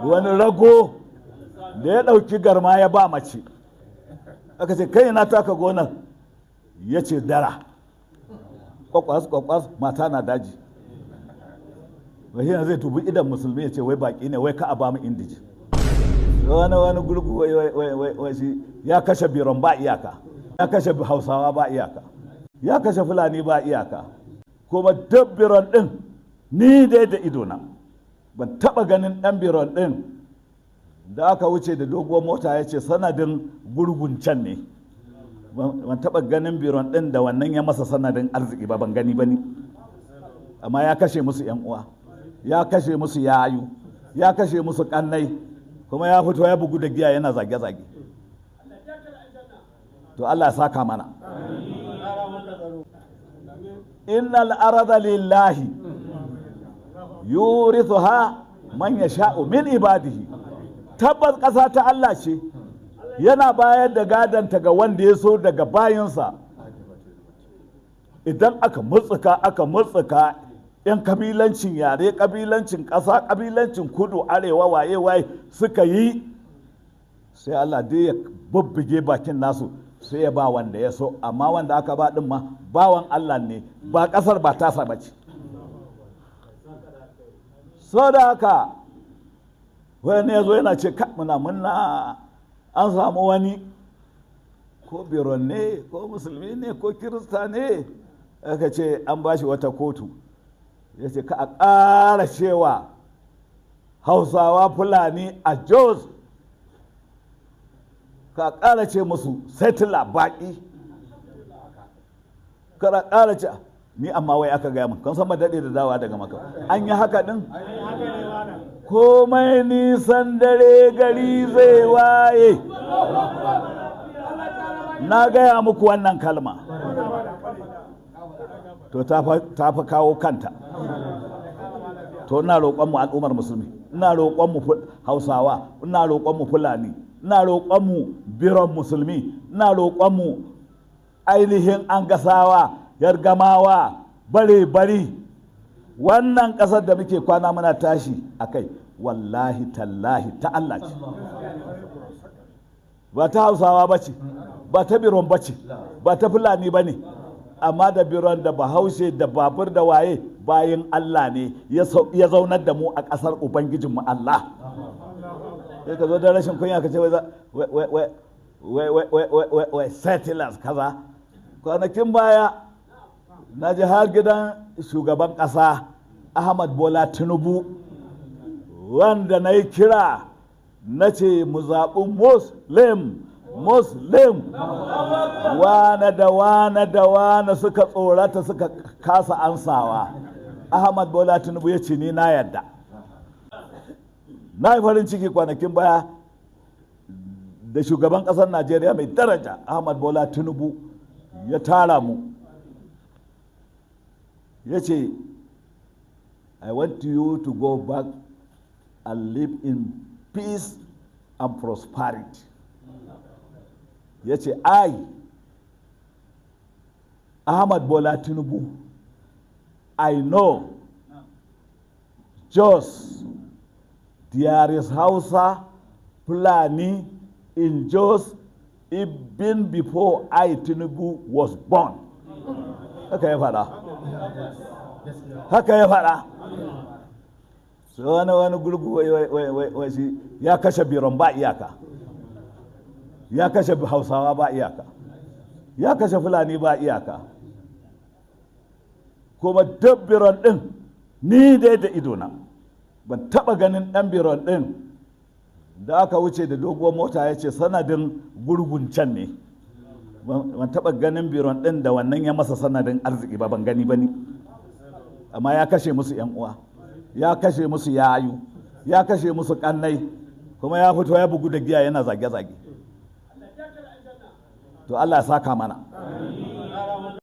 wani rago da ya ɗauki garma ya ba mace, aka ce kai na taka gonar, ya ce dara, kwakwas mata na daji. Wahina zai tubi idan musulmi ya ce wai baki ne, wai ka a ba mu indiji. Wani gurgu wai shi ya kashe biron ba iyaka, ya kashe hausawa ba iyaka, ya kashe fulani ba iyaka, kuma duk biron ɗin ni dai da idona ban taɓa ganin ɗan biron ɗin da aka wuce da doguwar mota ya ce sanadin gurgun can ne. Ban taɓa ganin biron ɗin da wannan ya masa sanadin arziki ba, ban gani ba ni. Amma ya kashe musu ‘yan uwa, ya kashe musu yayu, ya kashe musu ƙannai, kuma ya fito ya bugu da giya yana zage-zage. To Allah ya saka mana. Innal arada lillahi yurithuha man yasha'u min ibadihi. Tabbas ƙasa ta Allah ce, yana bayar da gadanta ga wanda ya so daga bayansa. Idan aka mutsuka yan kabilancin yare, kabilancin ƙasa, kabilancin kudu, arewa, waye suka yi, sai Allah dai ya bubbuge bakin nasu sai ya ba wanda ya so. Amma wanda aka ba din ma bawan Allah ne, ba ƙasar ba tasa ba ce. So da haka wani ya zo yana ce muna an samu wani ko biron ne ko musulmi ne ko kirista ne, aka ce an ba shi wata kotu, ya ce ka a ƙara cewa hausawa fulani a Jos, ka a ƙara ce musu settler baƙi, ka a ƙara ce ni amma wai aka gaya min kan sama daɗe da dawa daga maka an yi haka ɗin. Komai nisan dare gari zai waye, na gaya muku wannan kalma, to ta fi kawo kanta. To ina roƙonmu al'ummar musulmi, ina roƙonmu hausawa, ina roƙonmu fulani, ina roƙonmu biron musulmi, ina roƙonmu ainihin angasawa, yargamawa, bare-bari, wannan ƙasar da muke kwana muna tashi a kai, wallahi tallahi ta Allah ce, ba ta hausawa ba ce, ba ta biron ba ce, ba ta fulani ba ne, amma da biron da bahaushe da babur da waye bayan Allah ne ya zaunar da mu a ƙasar Ubangijinmu Allah. Sai ka zo da rashin kunya ka ce wai settlers kaza. Kwanakin baya na ji har gidan shugaban ƙasa Ahmad Bola Tinubu, wanda na yi kira na ce mu zaɓi Muslim, wane da wane suka tsorata suka kasa ansawa. Ahmad Bola Tinubu ya ce ni na yadda. Na yi farin ciki kwanakin baya da shugaban ƙasar Najeriya mai daraja Ahmad Bola Tinubu ya tara mu, ya ce I want you to go back and live in peace and prosperity. Ya ce I, Ahmad Bola Tinubu, I know Jos, there is Hausa, Fulani in Jos even before I, Tinubu, was born. Haka ya faɗa. Haka ya faɗa. So wani gurgu wai shi ya kashe biron ba iyaka, ya kashe hausawa ba iyaka, ya kashe fulani ba iyaka, kuma duk biron ɗin ni dai da idona ban taɓa ganin ɗan biron ɗin da aka wuce da doguwar mota ya ce sanadin gurgun can ne. Ban taɓa ganin biron ɗin da wannan ya masa sanadin arziki ba, ban gani ba ni. Amma ya kashe musu ‘yan uwa, ya kashe musu yayu, ya kashe musu ƙannai, kuma ya fito ya bugu da giya yana zage-zage. To Allah ya saka mana.